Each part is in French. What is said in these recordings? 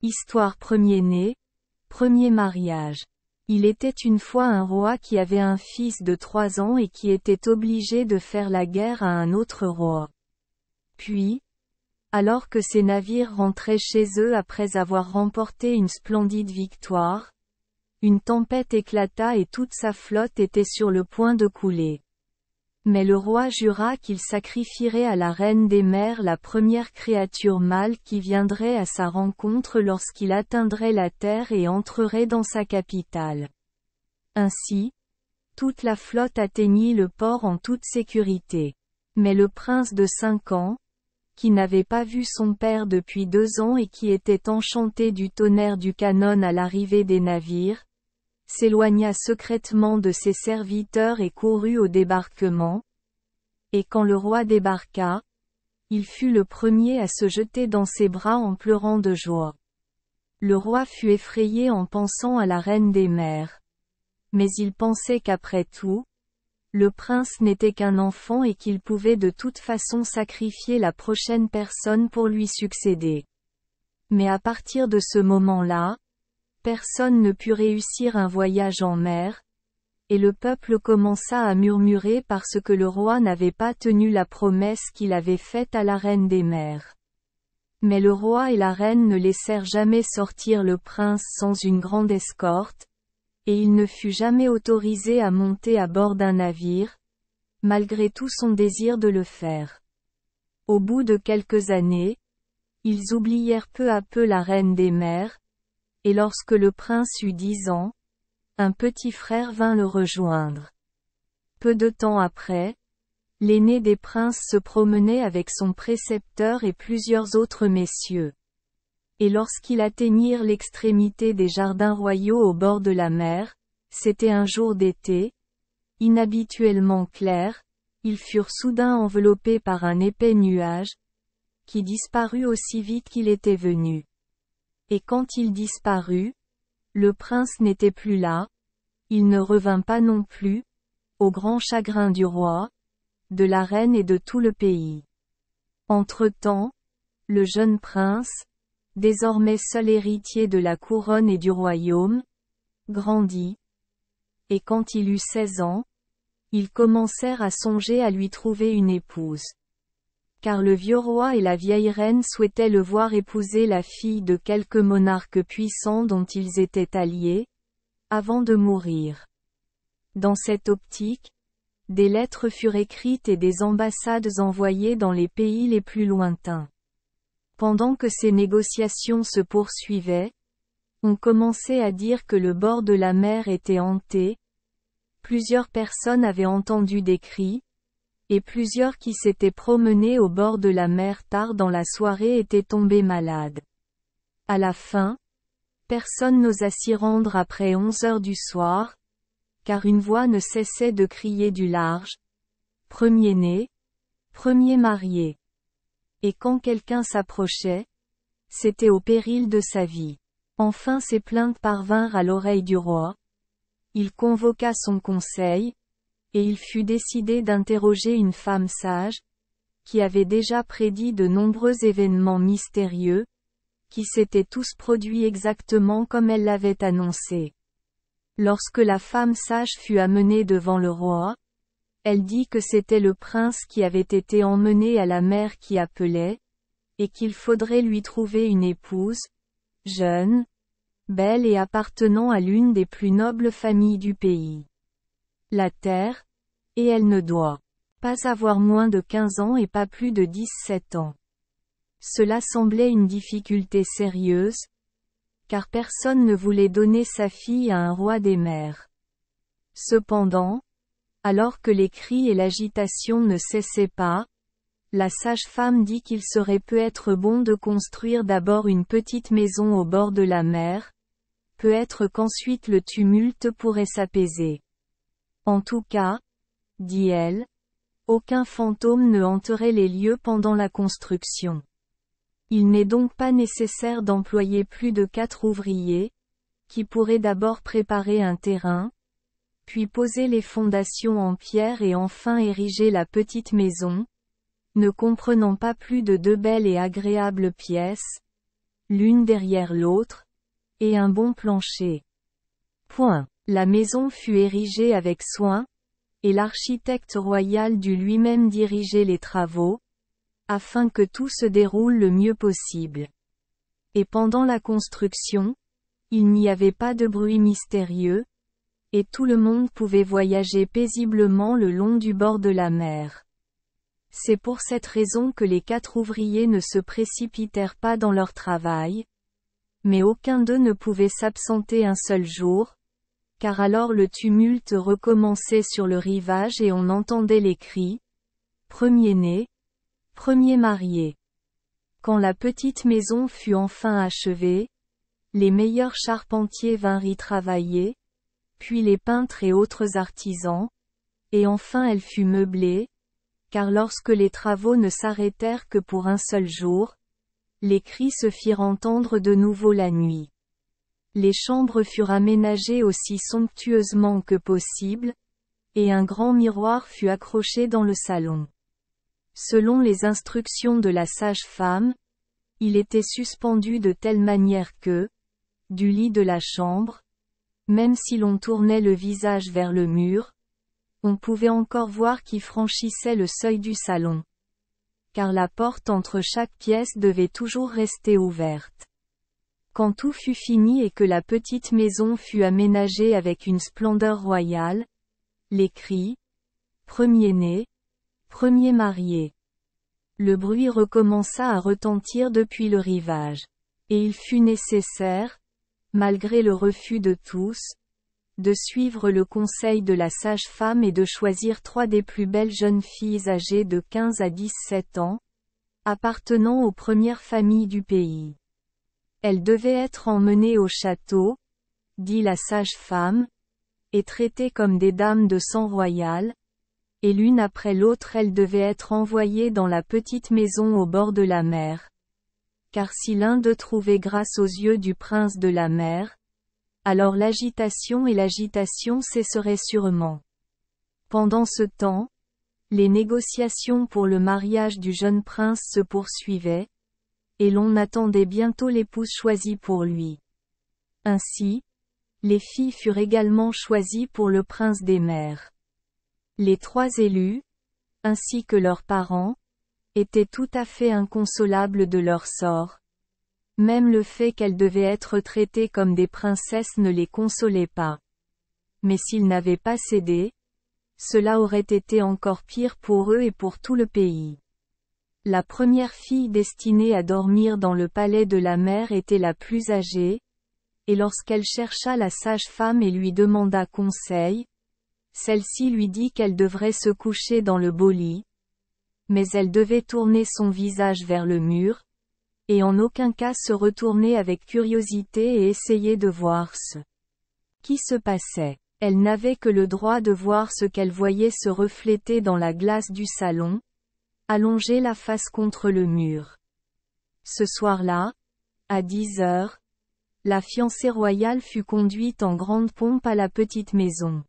Histoire premier-né, premier mariage. Il était une fois un roi qui avait un fils de 3 ans et qui était obligé de faire la guerre à un autre roi. Puis, alors que ses navires rentraient chez eux après avoir remporté une splendide victoire, une tempête éclata et toute sa flotte était sur le point de couler. Mais le roi jura qu'il sacrifierait à la reine des mers la première créature mâle qui viendrait à sa rencontre lorsqu'il atteindrait la terre et entrerait dans sa capitale. Ainsi, toute la flotte atteignit le port en toute sécurité. Mais le prince de 5 ans, qui n'avait pas vu son père depuis 2 ans et qui était enchanté du tonnerre du canon à l'arrivée des navires, s'éloigna secrètement de ses serviteurs et courut au débarquement. Et quand le roi débarqua, il fut le premier à se jeter dans ses bras en pleurant de joie. Le roi fut effrayé en pensant à la reine des mers. Mais il pensait qu'après tout, le prince n'était qu'un enfant et qu'il pouvait de toute façon sacrifier la prochaine personne pour lui succéder. Mais à partir de ce moment-là, personne ne put réussir un voyage en mer, et le peuple commença à murmurer parce que le roi n'avait pas tenu la promesse qu'il avait faite à la reine des mers. Mais le roi et la reine ne laissèrent jamais sortir le prince sans une grande escorte, et il ne fut jamais autorisé à monter à bord d'un navire, malgré tout son désir de le faire. Au bout de quelques années, ils oublièrent peu à peu la reine des mers, et lorsque le prince eut 10 ans, un petit frère vint le rejoindre. Peu de temps après, l'aîné des princes se promenait avec son précepteur et plusieurs autres messieurs. Et lorsqu'ils atteignirent l'extrémité des jardins royaux au bord de la mer, c'était un jour d'été, inhabituellement clair, ils furent soudain enveloppés par un épais nuage, qui disparut aussi vite qu'il était venu. Et quand il disparut, le prince n'était plus là, il ne revint pas non plus, au grand chagrin du roi, de la reine et de tout le pays. Entre-temps, le jeune prince, désormais seul héritier de la couronne et du royaume, grandit, et quand il eut 16 ans, ils commencèrent à songer à lui trouver une épouse. Car le vieux roi et la vieille reine souhaitaient le voir épouser la fille de quelque monarque puissant dont ils étaient alliés, avant de mourir. Dans cette optique, des lettres furent écrites et des ambassades envoyées dans les pays les plus lointains. Pendant que ces négociations se poursuivaient, on commençait à dire que le bord de la mer était hanté. Plusieurs personnes avaient entendu des cris, et plusieurs qui s'étaient promenés au bord de la mer tard dans la soirée étaient tombés malades. À la fin, personne n'osa s'y rendre après 11 heures du soir, car une voix ne cessait de crier du large: « Premier-né, premier marié ». Et quand quelqu'un s'approchait, c'était au péril de sa vie. Enfin ces plaintes parvinrent à l'oreille du roi. Il convoqua son conseil, et il fut décidé d'interroger une femme sage, qui avait déjà prédit de nombreux événements mystérieux, qui s'étaient tous produits exactement comme elle l'avait annoncé. Lorsque la femme sage fut amenée devant le roi, elle dit que c'était le prince qui avait été emmené à la mer qui appelait, et qu'il faudrait lui trouver une épouse, jeune, belle et appartenant à l'une des plus nobles familles du pays. La terre, et elle ne doit pas avoir moins de 15 ans et pas plus de 17 ans. Cela semblait une difficulté sérieuse, car personne ne voulait donner sa fille à un roi des mers. Cependant, alors que les cris et l'agitation ne cessaient pas, la sage-femme dit qu'il serait peut-être bon de construire d'abord une petite maison au bord de la mer, peut-être qu'ensuite le tumulte pourrait s'apaiser. En tout cas, dit-elle, aucun fantôme ne hanterait les lieux pendant la construction. Il n'est donc pas nécessaire d'employer plus de 4 ouvriers, qui pourraient d'abord préparer un terrain, puis poser les fondations en pierre et enfin ériger la petite maison, ne comprenant pas plus de 2 belles et agréables pièces, l'une derrière l'autre, et un bon plancher. Point. La maison fut érigée avec soin, et l'architecte royal dut lui-même diriger les travaux, afin que tout se déroule le mieux possible. Et pendant la construction, il n'y avait pas de bruit mystérieux, et tout le monde pouvait voyager paisiblement le long du bord de la mer. C'est pour cette raison que les 4 ouvriers ne se précipitèrent pas dans leur travail, mais aucun d'eux ne pouvait s'absenter un seul jour, car alors le tumulte recommençait sur le rivage et on entendait les cris « Premier-né, premier marié ». Quand la petite maison fut enfin achevée, les meilleurs charpentiers vinrent y travailler, puis les peintres et autres artisans, et enfin elle fut meublée, car lorsque les travaux ne s'arrêtèrent que pour un seul jour, les cris se firent entendre de nouveau la nuit. Les chambres furent aménagées aussi somptueusement que possible, et un grand miroir fut accroché dans le salon. Selon les instructions de la sage-femme, il était suspendu de telle manière que, du lit de la chambre, même si l'on tournait le visage vers le mur, on pouvait encore voir qui franchissait le seuil du salon. Car la porte entre chaque pièce devait toujours rester ouverte. Quand tout fut fini et que la petite maison fut aménagée avec une splendeur royale, les cris « Premier-né, premier marié ». Le bruit recommença à retentir depuis le rivage. Et il fut nécessaire, malgré le refus de tous, de suivre le conseil de la sage-femme et de choisir 3 des plus belles jeunes filles âgées de 15 à 17 ans, appartenant aux premières familles du pays. Elles devaient être emmenées au château, dit la sage-femme, et traitées comme des dames de sang royal, et l'une après l'autre elles devaient être envoyées dans la petite maison au bord de la mer. Car si l'un d'eux trouvait grâce aux yeux du prince de la mer, alors l'agitation cesserait sûrement. Pendant ce temps, les négociations pour le mariage du jeune prince se poursuivaient, et l'on attendait bientôt l'épouse choisie pour lui. Ainsi, les filles furent également choisies pour le prince des mers. Les 3 élus, ainsi que leurs parents, étaient tout à fait inconsolables de leur sort. Même le fait qu'elles devaient être traitées comme des princesses ne les consolait pas. Mais s'ils n'avaient pas cédé, cela aurait été encore pire pour eux et pour tout le pays. La première fille destinée à dormir dans le palais de la mère était la plus âgée, et lorsqu'elle chercha la sage-femme et lui demanda conseil, celle-ci lui dit qu'elle devrait se coucher dans le beau lit, mais elle devait tourner son visage vers le mur, et en aucun cas se retourner avec curiosité et essayer de voir ce qui se passait. Elle n'avait que le droit de voir ce qu'elle voyait se refléter dans la glace du salon, allongée la face contre le mur. Ce soir-là, à 10 heures, la fiancée royale fut conduite en grande pompe à la petite maison.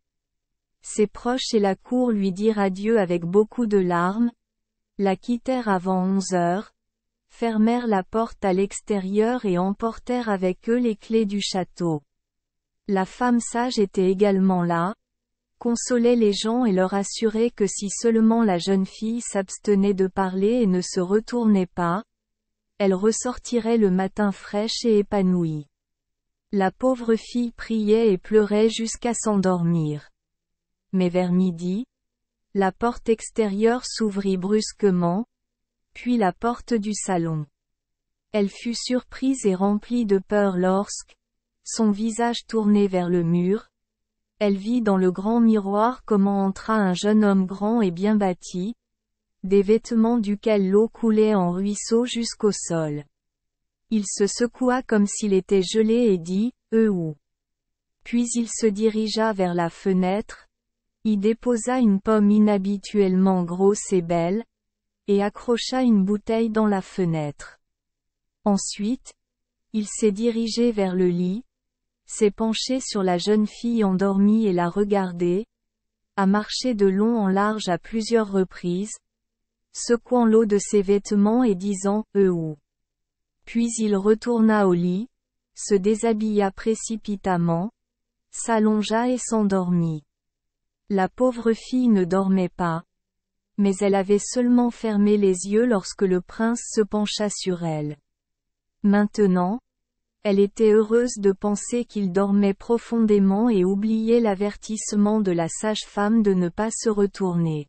Ses proches et la cour lui dirent adieu avec beaucoup de larmes, la quittèrent avant 11 heures, fermèrent la porte à l'extérieur et emportèrent avec eux les clés du château. La femme sage était également là, consolait les gens et leur assurait que si seulement la jeune fille s'abstenait de parler et ne se retournait pas, elle ressortirait le matin fraîche et épanouie. La pauvre fille priait et pleurait jusqu'à s'endormir. Mais vers midi, la porte extérieure s'ouvrit brusquement, puis la porte du salon. Elle fut surprise et remplie de peur lorsque, son visage tourné vers le mur, elle vit dans le grand miroir comment entra un jeune homme grand et bien bâti, des vêtements duquel l'eau coulait en ruisseau jusqu'au sol. Il se secoua comme s'il était gelé et dit « Où ?» Puis il se dirigea vers la fenêtre, y déposa une pomme inhabituellement grosse et belle, et accrocha une bouteille dans la fenêtre. Ensuite, il s'est dirigé vers le lit, s'est penché sur la jeune fille endormie et l'a regardée, a marché de long en large à plusieurs reprises, secouant l'eau de ses vêtements et disant « Où ?» Puis il retourna au lit, se déshabilla précipitamment, s'allongea et s'endormit. La pauvre fille ne dormait pas, mais elle avait seulement fermé les yeux lorsque le prince se pencha sur elle. Maintenant, elle était heureuse de penser qu'il dormait profondément et oubliait l'avertissement de la sage-femme de ne pas se retourner.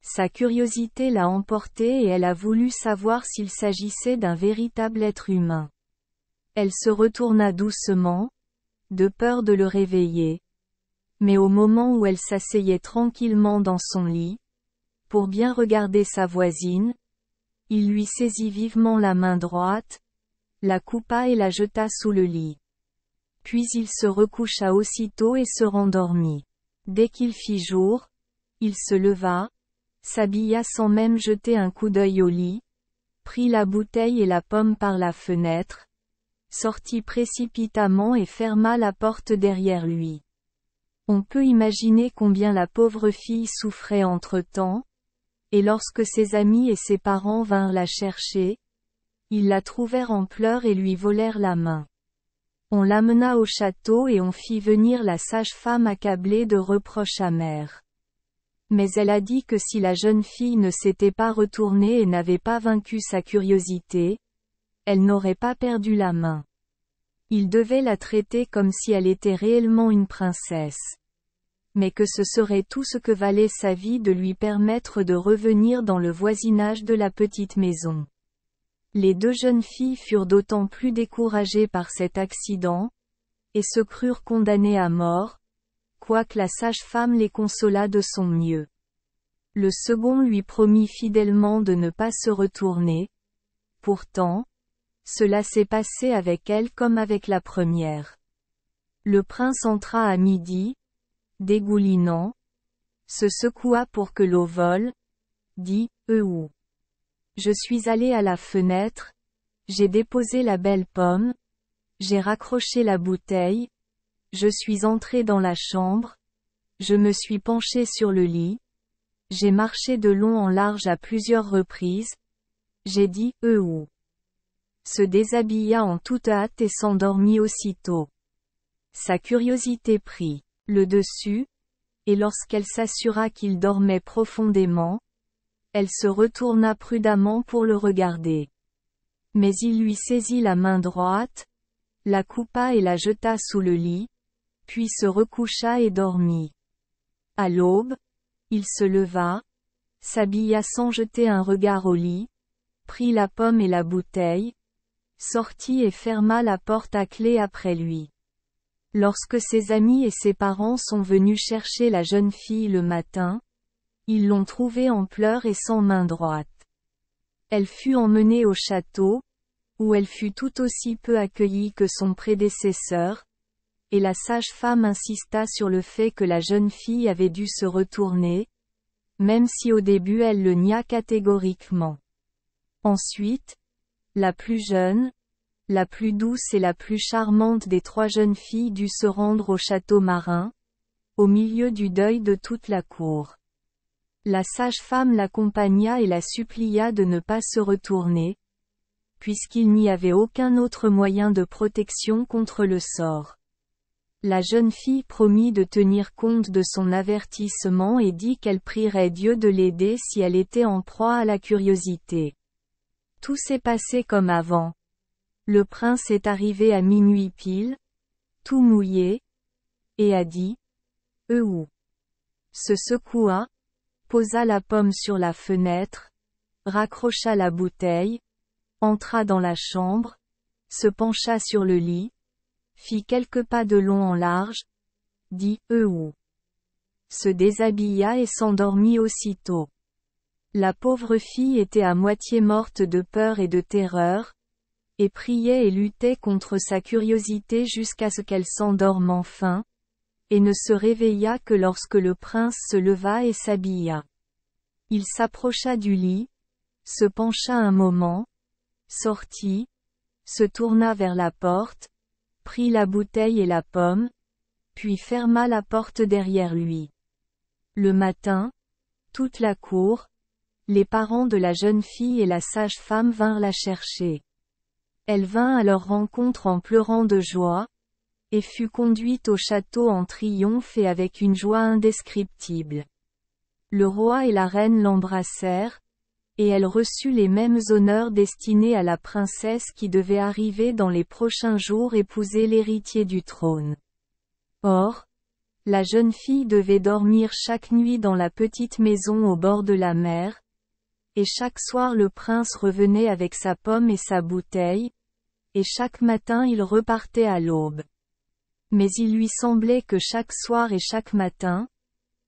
Sa curiosité l'a emportée et elle a voulu savoir s'il s'agissait d'un véritable être humain. Elle se retourna doucement, de peur de le réveiller. Mais au moment où elle s'asseyait tranquillement dans son lit, pour bien regarder sa voisine, il lui saisit vivement la main droite, la coupa et la jeta sous le lit. Puis il se recoucha aussitôt et se rendormit. Dès qu'il fit jour, il se leva, s'habilla sans même jeter un coup d'œil au lit, prit la bouteille et la pomme par la fenêtre, sortit précipitamment et ferma la porte derrière lui. On peut imaginer combien la pauvre fille souffrait entre-temps, et lorsque ses amis et ses parents vinrent la chercher, ils la trouvèrent en pleurs et lui volèrent la main. On l'amena au château et on fit venir la sage-femme accablée de reproches amers. Mais elle a dit que si la jeune fille ne s'était pas retournée et n'avait pas vaincu sa curiosité, elle n'aurait pas perdu la main. Il devait la traiter comme si elle était réellement une princesse. Mais que ce serait tout ce que valait sa vie de lui permettre de revenir dans le voisinage de la petite maison. Les deux jeunes filles furent d'autant plus découragées par cet accident, et se crurent condamnées à mort, quoique la sage-femme les consolât de son mieux. Le second lui promit fidèlement de ne pas se retourner. Pourtant, cela s'est passé avec elle comme avec la première. Le prince entra à midi, dégoulinant, se secoua pour que l'eau vole, dit, où. Je suis allé à la fenêtre, j'ai déposé la belle pomme, j'ai raccroché la bouteille, je suis entré dans la chambre, je me suis penché sur le lit, j'ai marché de long en large à plusieurs reprises, j'ai dit, où. Se déshabilla en toute hâte et s'endormit aussitôt. Sa curiosité prit le dessus, et lorsqu'elle s'assura qu'il dormait profondément, elle se retourna prudemment pour le regarder. Mais il lui saisit la main droite, la coupa et la jeta sous le lit, puis se recoucha et dormit. À l'aube, il se leva, s'habilla sans jeter un regard au lit, prit la pomme et la bouteille, sortit et ferma la porte à clé après lui. Lorsque ses amis et ses parents sont venus chercher la jeune fille le matin, ils l'ont trouvée en pleurs et sans main droite. Elle fut emmenée au château, où elle fut tout aussi peu accueillie que son prédécesseur, et la sage-femme insista sur le fait que la jeune fille avait dû se retourner, même si au début elle le nia catégoriquement. Ensuite, la plus jeune, la plus douce et la plus charmante des trois jeunes filles dut se rendre au château marin, au milieu du deuil de toute la cour. La sage-femme l'accompagna et la supplia de ne pas se retourner, puisqu'il n'y avait aucun autre moyen de protection contre le sort. La jeune fille promit de tenir compte de son avertissement et dit qu'elle prierait Dieu de l'aider si elle était en proie à la curiosité. Tout s'est passé comme avant. Le prince est arrivé à minuit pile, tout mouillé, et a dit, où. Se secoua, posa la pomme sur la fenêtre, raccrocha la bouteille, entra dans la chambre, se pencha sur le lit, fit quelques pas de long en large, dit, où. Se déshabilla et s'endormit aussitôt. La pauvre fille était à moitié morte de peur et de terreur, et priait et luttait contre sa curiosité jusqu'à ce qu'elle s'endorme enfin, et ne se réveilla que lorsque le prince se leva et s'habilla. Il s'approcha du lit, se pencha un moment, sortit, se tourna vers la porte, prit la bouteille et la pomme, puis ferma la porte derrière lui. Le matin, toute la cour, les parents de la jeune fille et la sage-femme vinrent la chercher. Elle vint à leur rencontre en pleurant de joie, et fut conduite au château en triomphe et avec une joie indescriptible. Le roi et la reine l'embrassèrent, et elle reçut les mêmes honneurs destinés à la princesse qui devait arriver dans les prochains jours épouser l'héritier du trône. Or, la jeune fille devait dormir chaque nuit dans la petite maison au bord de la mer, et chaque soir le prince revenait avec sa pomme et sa bouteille, et chaque matin il repartait à l'aube. Mais il lui semblait que chaque soir et chaque matin,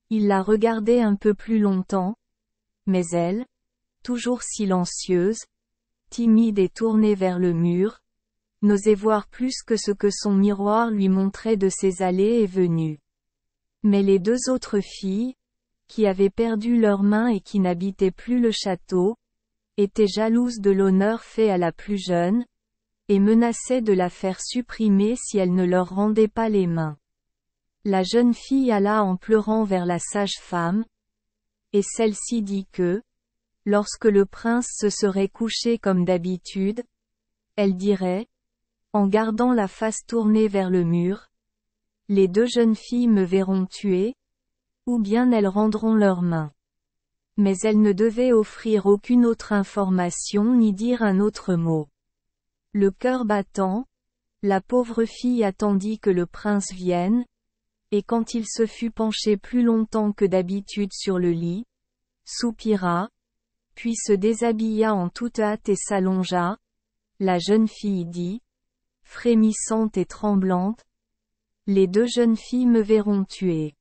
il la regardait un peu plus longtemps, mais elle, toujours silencieuse, timide et tournée vers le mur, n'osait voir plus que ce que son miroir lui montrait de ses allées et venues. Mais les deux autres filles, qui avaient perdu leurs mains et qui n'habitaient plus le château, étaient jalouses de l'honneur fait à la plus jeune, et menaçaient de la faire supprimer si elle ne leur rendait pas les mains. La jeune fille alla en pleurant vers la sage-femme, et celle-ci dit que, lorsque le prince se serait couché comme d'habitude, elle dirait, en gardant la face tournée vers le mur, les deux jeunes filles me verront tuer, ou bien elles rendront leurs mains. Mais elle ne devait offrir aucune autre information ni dire un autre mot. Le cœur battant, la pauvre fille attendit que le prince vienne, et quand il se fut penché plus longtemps que d'habitude sur le lit, soupira, puis se déshabilla en toute hâte et s'allongea. La jeune fille dit, frémissante et tremblante, les deux jeunes filles me verront tuer.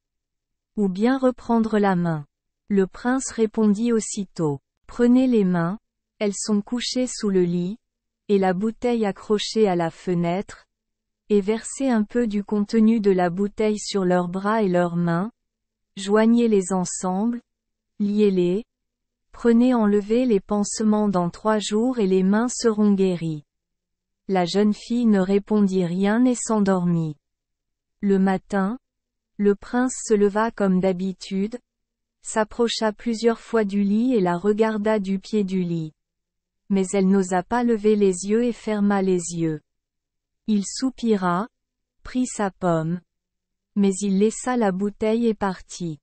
Ou bien reprendre la main. Le prince répondit aussitôt, prenez les mains, elles sont couchées sous le lit, et la bouteille accrochée à la fenêtre, et versez un peu du contenu de la bouteille sur leurs bras et leurs mains, joignez-les ensemble, liez-les, enlevez les pansements dans 3 jours et les mains seront guéries. La jeune fille ne répondit rien et s'endormit. Le matin, le prince se leva comme d'habitude, s'approcha plusieurs fois du lit et la regarda du pied du lit. Mais elle n'osa pas lever les yeux et ferma les yeux. Il soupira, prit sa pomme. Mais il laissa la bouteille et partit.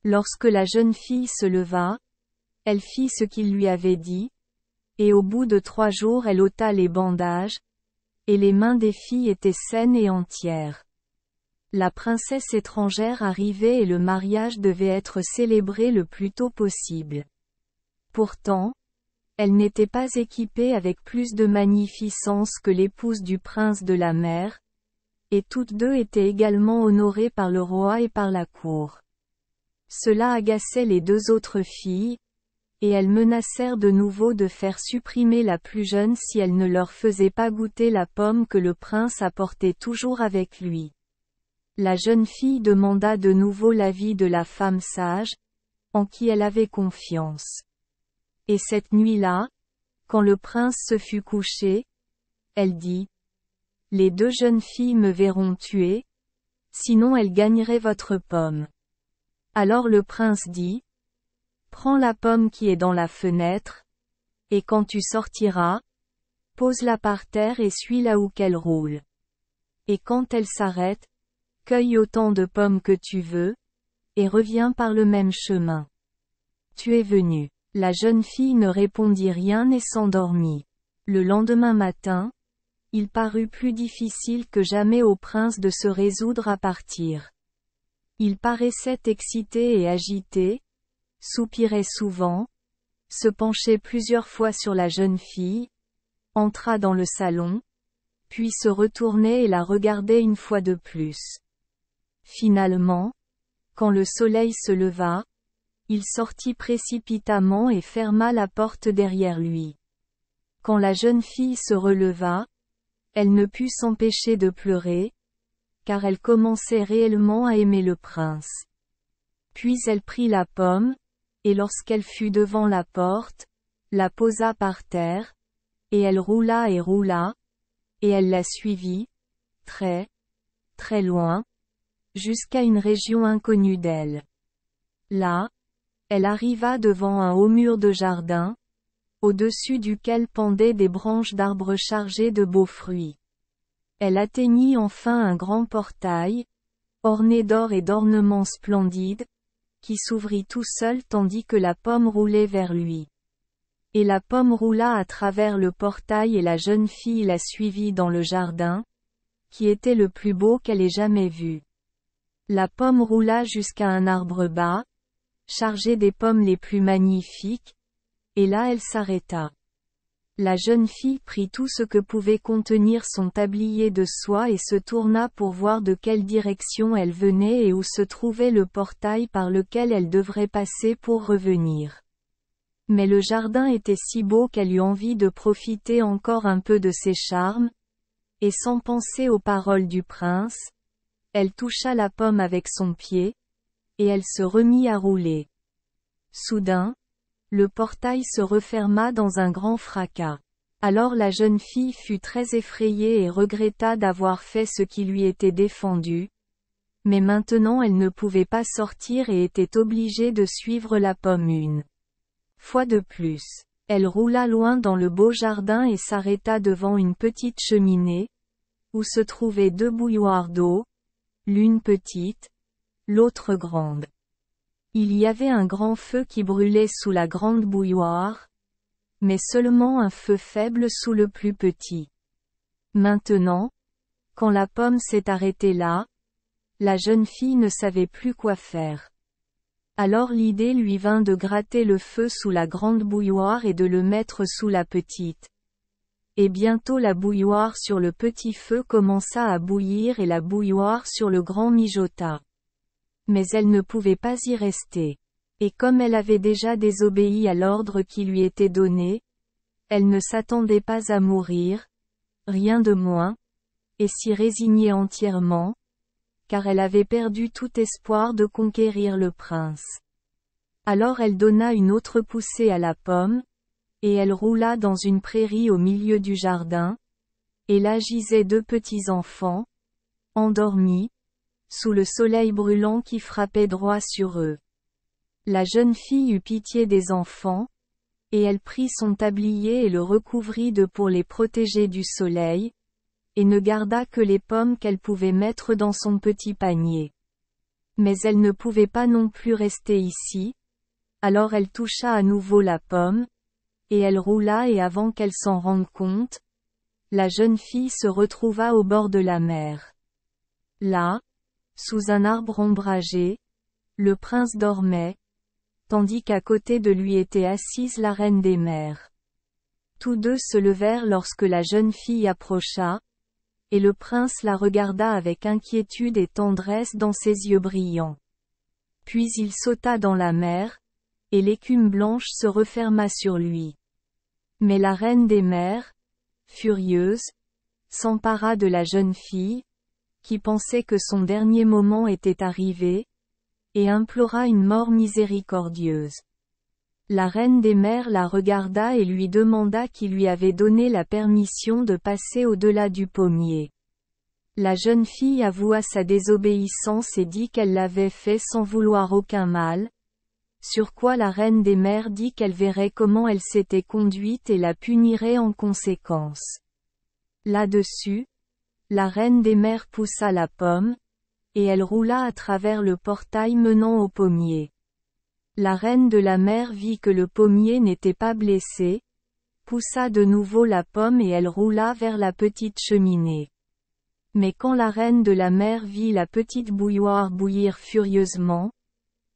Lorsque la jeune fille se leva, elle fit ce qu'il lui avait dit, et au bout de 3 jours elle ôta les bandages, et les mains des filles étaient saines et entières. La princesse étrangère arrivait et le mariage devait être célébré le plus tôt possible. Pourtant, elle n'était pas équipée avec plus de magnificence que l'épouse du prince de la mer, et toutes deux étaient également honorées par le roi et par la cour. Cela agaçait les deux autres filles, et elles menacèrent de nouveau de faire supprimer la plus jeune si elle ne leur faisait pas goûter la pomme que le prince apportait toujours avec lui. La jeune fille demanda de nouveau l'avis de la femme sage, en qui elle avait confiance. Et cette nuit-là, quand le prince se fut couché, elle dit, « Les deux jeunes filles me verront tuer, sinon elles gagneraient votre pomme. » Alors le prince dit, « Prends la pomme qui est dans la fenêtre, et quand tu sortiras, pose-la par terre et suis-la où qu'elle roule. Et quand elle s'arrête, cueille autant de pommes que tu veux, et reviens par le même chemin. Tu es venu. » La jeune fille ne répondit rien et s'endormit. Le lendemain matin, il parut plus difficile que jamais au prince de se résoudre à partir. Il paraissait excité et agité, soupirait souvent, se penchait plusieurs fois sur la jeune fille, entra dans le salon, puis se retournait et la regardait une fois de plus. Finalement, quand le soleil se leva, il sortit précipitamment et ferma la porte derrière lui. Quand la jeune fille se releva, elle ne put s'empêcher de pleurer, car elle commençait réellement à aimer le prince. Puis elle prit la pomme, et lorsqu'elle fut devant la porte, la posa par terre, et elle roula, et elle la suivit, très, très loin, jusqu'à une région inconnue d'elle. Là, elle arriva devant un haut mur de jardin, au-dessus duquel pendaient des branches d'arbres chargées de beaux fruits. Elle atteignit enfin un grand portail, orné d'or et d'ornements splendides, qui s'ouvrit tout seul tandis que la pomme roulait vers lui. Et la pomme roula à travers le portail et la jeune fille la suivit dans le jardin, qui était le plus beau qu'elle ait jamais vu. La pomme roula jusqu'à un arbre bas, chargé des pommes les plus magnifiques, et là elle s'arrêta. La jeune fille prit tout ce que pouvait contenir son tablier de soie et se tourna pour voir de quelle direction elle venait et où se trouvait le portail par lequel elle devrait passer pour revenir. Mais le jardin était si beau qu'elle eut envie de profiter encore un peu de ses charmes, et sans penser aux paroles du prince, elle toucha la pomme avec son pied, et elle se remit à rouler. Soudain, le portail se referma dans un grand fracas. Alors la jeune fille fut très effrayée et regretta d'avoir fait ce qui lui était défendu, mais maintenant elle ne pouvait pas sortir et était obligée de suivre la pomme une fois de plus. Elle roula loin dans le beau jardin et s'arrêta devant une petite cheminée, où se trouvaient deux bouilloires d'eau, l'une petite, l'autre grande. Il y avait un grand feu qui brûlait sous la grande bouilloire, mais seulement un feu faible sous le plus petit. Maintenant, quand la pomme s'est arrêtée là, la jeune fille ne savait plus quoi faire. Alors l'idée lui vint de gratter le feu sous la grande bouilloire et de le mettre sous la petite. Et bientôt la bouilloire sur le petit feu commença à bouillir et la bouilloire sur le grand mijota. Mais elle ne pouvait pas y rester. Et comme elle avait déjà désobéi à l'ordre qui lui était donné, elle ne s'attendait pas à mourir, rien de moins, et s'y résignait entièrement, car elle avait perdu tout espoir de conquérir le prince. Alors elle donna une autre poussée à la pomme, et elle roula dans une prairie au milieu du jardin, et là gisaient deux petits enfants, endormis, sous le soleil brûlant qui frappait droit sur eux. La jeune fille eut pitié des enfants, et elle prit son tablier et le recouvrit de pour les protéger du soleil, et ne garda que les pommes qu'elle pouvait mettre dans son petit panier. Mais elle ne pouvait pas non plus rester ici, alors elle toucha à nouveau la pomme, et elle roula et avant qu'elle s'en rende compte, la jeune fille se retrouva au bord de la mer. Là, sous un arbre ombragé, le prince dormait, tandis qu'à côté de lui était assise la reine des mers. Tous deux se levèrent lorsque la jeune fille approcha, et le prince la regarda avec inquiétude et tendresse dans ses yeux brillants. Puis il sauta dans la mer, et l'écume blanche se referma sur lui. Mais la reine des mers, furieuse, s'empara de la jeune fille, qui pensait que son dernier moment était arrivé, et implora une mort miséricordieuse. La reine des mers la regarda et lui demanda qui lui avait donné la permission de passer au-delà du pommier. La jeune fille avoua sa désobéissance et dit qu'elle l'avait fait sans vouloir aucun mal, sur quoi la reine des mers dit qu'elle verrait comment elle s'était conduite et la punirait en conséquence. Là-dessus, la reine des mers poussa la pomme, et elle roula à travers le portail menant au pommier. La reine de la mer vit que le pommier n'était pas blessé, poussa de nouveau la pomme et elle roula vers la petite cheminée. Mais quand la reine de la mer vit la petite bouilloire bouillir furieusement,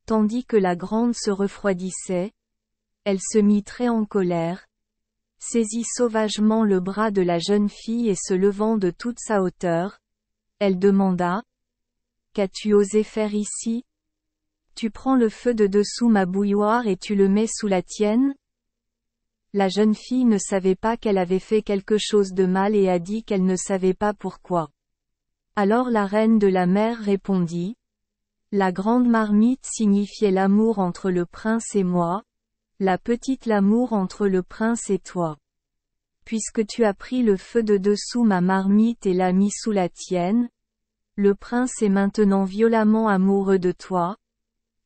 tandis que la grande se refroidissait, elle se mit très en colère, saisit sauvagement le bras de la jeune fille et se levant de toute sa hauteur, elle demanda : « Qu'as-tu osé faire ici ? Tu prends le feu de dessous ma bouilloire et tu le mets sous la tienne ? » La jeune fille ne savait pas qu'elle avait fait quelque chose de mal et a dit qu'elle ne savait pas pourquoi. Alors la reine de la mer répondit : « La grande marmite signifiait l'amour entre le prince et moi, la petite l'amour entre le prince et toi. Puisque tu as pris le feu de dessous ma marmite et l'as mis sous la tienne, le prince est maintenant violemment amoureux de toi,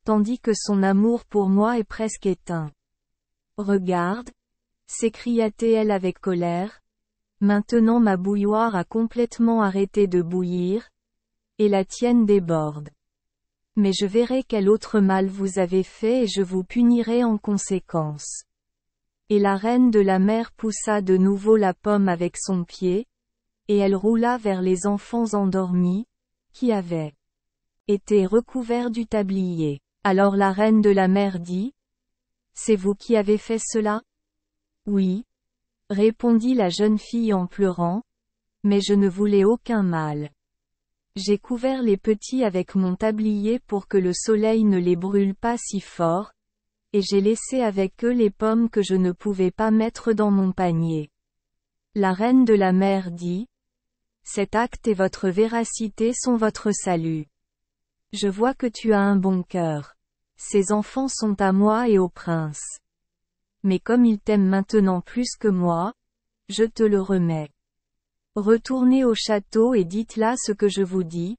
tandis que son amour pour moi est presque éteint. Regarde, s'écria-t-elle avec colère. Maintenant ma bouilloire a complètement arrêté de bouillir, et la tienne déborde. Mais je verrai quel autre mal vous avez fait et je vous punirai en conséquence. Et la reine de la mer poussa de nouveau la pomme avec son pied, et elle roula vers les enfants endormis, qui avaient été recouverts du tablier. Alors la reine de la mer dit, « C'est vous qui avez fait cela? » « Oui, » répondit la jeune fille en pleurant, « mais je ne voulais aucun mal. J'ai couvert les petits avec mon tablier pour que le soleil ne les brûle pas si fort, et j'ai laissé avec eux les pommes que je ne pouvais pas mettre dans mon panier. » La reine de la mer dit, « Cet acte et votre véracité sont votre salut. Je vois que tu as un bon cœur. Ces enfants sont à moi et au prince. Mais comme ils t'aiment maintenant plus que moi, je te le remets. Retournez au château et dites-là ce que je vous dis,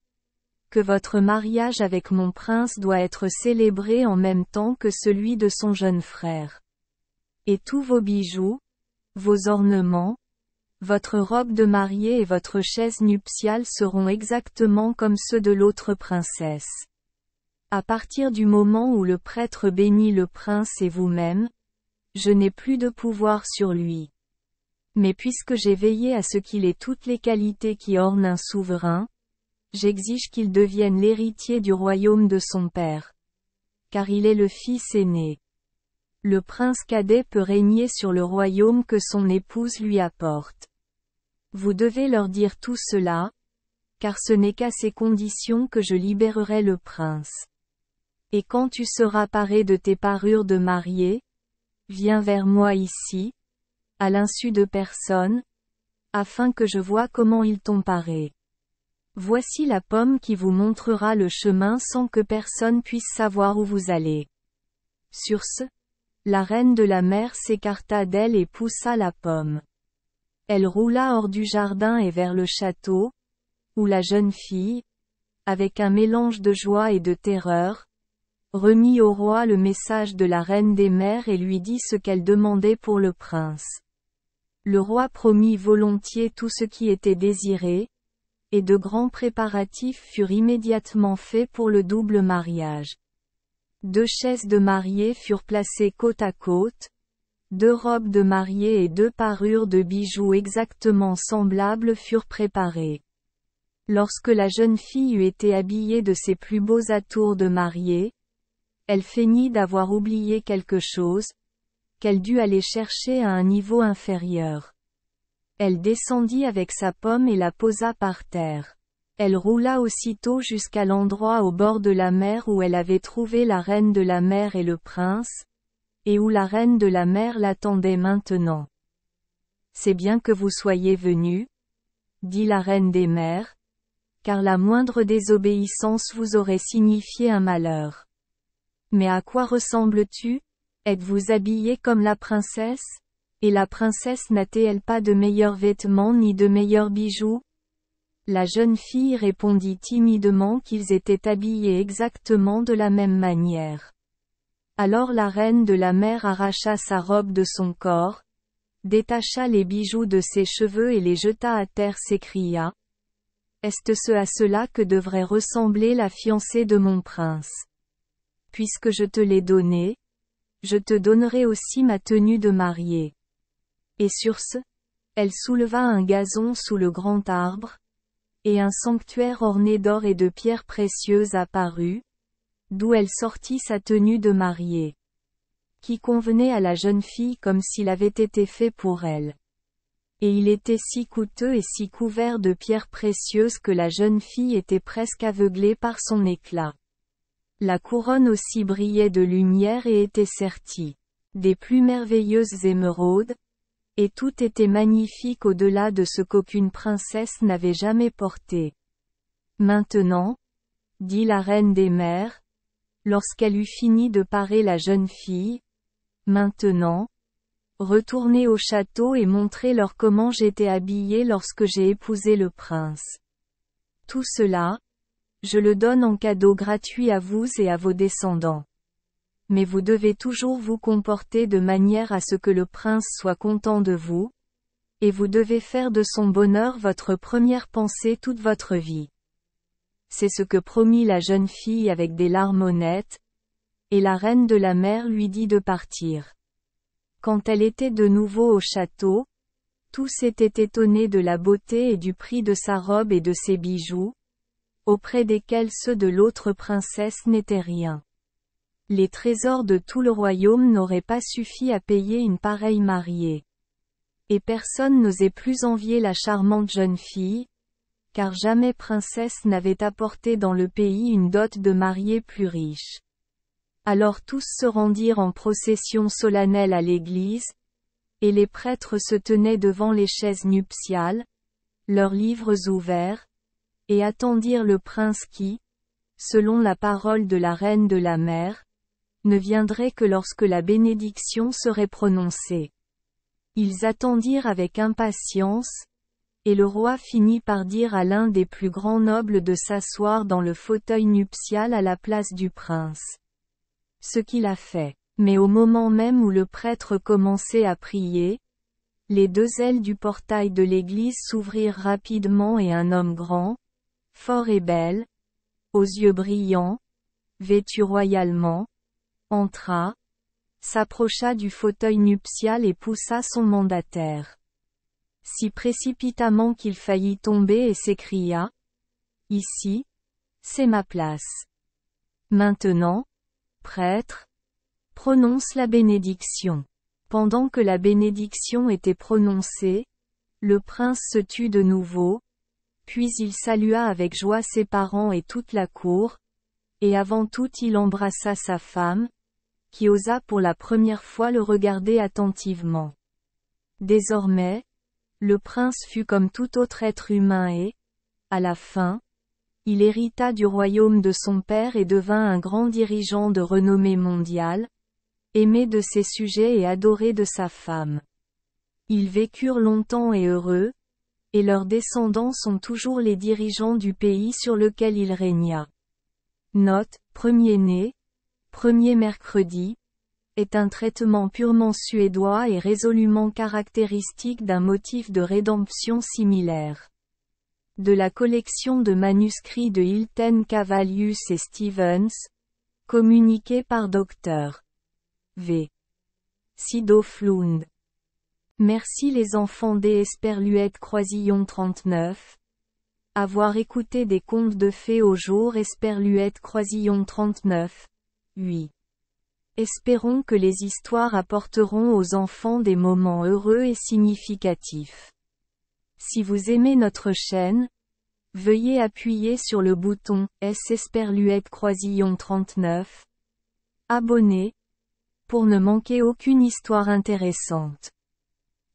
que votre mariage avec mon prince doit être célébré en même temps que celui de son jeune frère. Et tous vos bijoux, vos ornements, votre robe de mariée et votre chaise nuptiale seront exactement comme ceux de l'autre princesse. À partir du moment où le prêtre bénit le prince et vous-même, je n'ai plus de pouvoir sur lui. Mais puisque j'ai veillé à ce qu'il ait toutes les qualités qui ornent un souverain, j'exige qu'il devienne l'héritier du royaume de son père. Car il est le fils aîné. Le prince cadet peut régner sur le royaume que son épouse lui apporte. Vous devez leur dire tout cela, car ce n'est qu'à ces conditions que je libérerai le prince. Et quand tu seras paré de tes parures de mariée, viens vers moi ici, à l'insu de personne, afin que je voie comment ils t'ont paré. Voici la pomme qui vous montrera le chemin sans que personne puisse savoir où vous allez. » Sur ce, la reine de la mer s'écarta d'elle et poussa la pomme. Elle roula hors du jardin et vers le château, où la jeune fille, avec un mélange de joie et de terreur, remit au roi le message de la reine des mers et lui dit ce qu'elle demandait pour le prince. Le roi promit volontiers tout ce qui était désiré, et de grands préparatifs furent immédiatement faits pour le double mariage. 2 chaises de mariée furent placées côte à côte, 2 robes de mariée et 2 parures de bijoux exactement semblables furent préparées. Lorsque la jeune fille eut été habillée de ses plus beaux atours de mariée, elle feignit d'avoir oublié quelque chose, qu'elle dut aller chercher à un niveau inférieur. Elle descendit avec sa pomme et la posa par terre. Elle roula aussitôt jusqu'à l'endroit au bord de la mer où elle avait trouvé la reine de la mer et le prince, et où la reine de la mer l'attendait maintenant. « C'est bien que vous soyez venus, » dit la reine des mers, « car la moindre désobéissance vous aurait signifié un malheur. Mais à quoi ressembles-tu? Êtes-vous habillée comme la princesse? Et la princesse n'a-t-elle pas de meilleurs vêtements ni de meilleurs bijoux? » La jeune fille répondit timidement qu'ils étaient habillés exactement de la même manière. Alors la reine de la mer arracha sa robe de son corps, détacha les bijoux de ses cheveux et les jeta à terre, s'écria. « Est-ce ce à cela que devrait ressembler la fiancée de mon prince? Puisque je te l'ai donnée, je te donnerai aussi ma tenue de mariée. » Et sur ce, elle souleva un gazon sous le grand arbre, et un sanctuaire orné d'or et de pierres précieuses apparut, d'où elle sortit sa tenue de mariée, qui convenait à la jeune fille comme s'il avait été fait pour elle. Et il était si coûteux et si couvert de pierres précieuses que la jeune fille était presque aveuglée par son éclat. La couronne aussi brillait de lumière et était sertie des plus merveilleuses émeraudes, et tout était magnifique au-delà de ce qu'aucune princesse n'avait jamais porté. Maintenant, dit la reine des mers, lorsqu'elle eut fini de parer la jeune fille, maintenant, retournez au château et montrez-leur comment j'étais habillée lorsque j'ai épousé le prince. Tout cela, je le donne en cadeau gratuit à vous et à vos descendants. mais vous devez toujours vous comporter de manière à ce que le prince soit content de vous, et vous devez faire de son bonheur votre première pensée toute votre vie. C'est ce que promit la jeune fille avec des larmes honnêtes, et la reine de la mer lui dit de partir. Quand elle était de nouveau au château, tous étaient étonnés de la beauté et du prix de sa robe et de ses bijoux, auprès desquels ceux de l'autre princesse n'étaient rien. Les trésors de tout le royaume n'auraient pas suffi à payer une pareille mariée. Et personne n'osait plus envier la charmante jeune fille, car jamais princesse n'avait apporté dans le pays une dot de mariée plus riche. Alors tous se rendirent en procession solennelle à l'église, et les prêtres se tenaient devant les chaises nuptiales, leurs livres ouverts, et attendirent le prince qui, selon la parole de la reine de la mer, ne viendrait que lorsque la bénédiction serait prononcée. Ils attendirent avec impatience, et le roi finit par dire à l'un des plus grands nobles de s'asseoir dans le fauteuil nuptial à la place du prince. Ce qu'il a fait. Mais au moment même où le prêtre commençait à prier, les deux ailes du portail de l'église s'ouvrirent rapidement et un homme grand, fort et belle, aux yeux brillants, vêtu royalement, entra, s'approcha du fauteuil nuptial et poussa son mandataire. Si précipitamment qu'il faillit tomber et s'écria « Ici, c'est ma place. Maintenant, prêtre, prononce la bénédiction. » Pendant que la bénédiction était prononcée, le prince se tut de nouveau, puis il salua avec joie ses parents et toute la cour, et avant tout il embrassa sa femme, qui osa pour la première fois le regarder attentivement. Désormais, le prince fut comme tout autre être humain et, à la fin, il hérita du royaume de son père et devint un grand dirigeant de renommée mondiale, aimé de ses sujets et adoré de sa femme. Ils vécurent longtemps et heureux, et leurs descendants sont toujours les dirigeants du pays sur lequel il régna. Note, premier-né, premier mercredi, est un traitement purement suédois et résolument caractéristique d'un motif de rédemption similaire. De la collection de manuscrits de Hilton Cavalius et Stevens, communiqué par Dr. V. Sidoflund. Merci les enfants des Esperluette Croisillon 39. Avoir écouté des contes de fées au jour Esperluette Croisillon 39. 8. Espérons que les histoires apporteront aux enfants des moments heureux et significatifs. Si vous aimez notre chaîne, veuillez appuyer sur le bouton S Esperluette Croisillon 39. Abonner, pour ne manquer aucune histoire intéressante.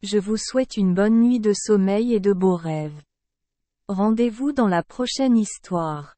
Je vous souhaite une bonne nuit de sommeil et de beaux rêves. Rendez-vous dans la prochaine histoire.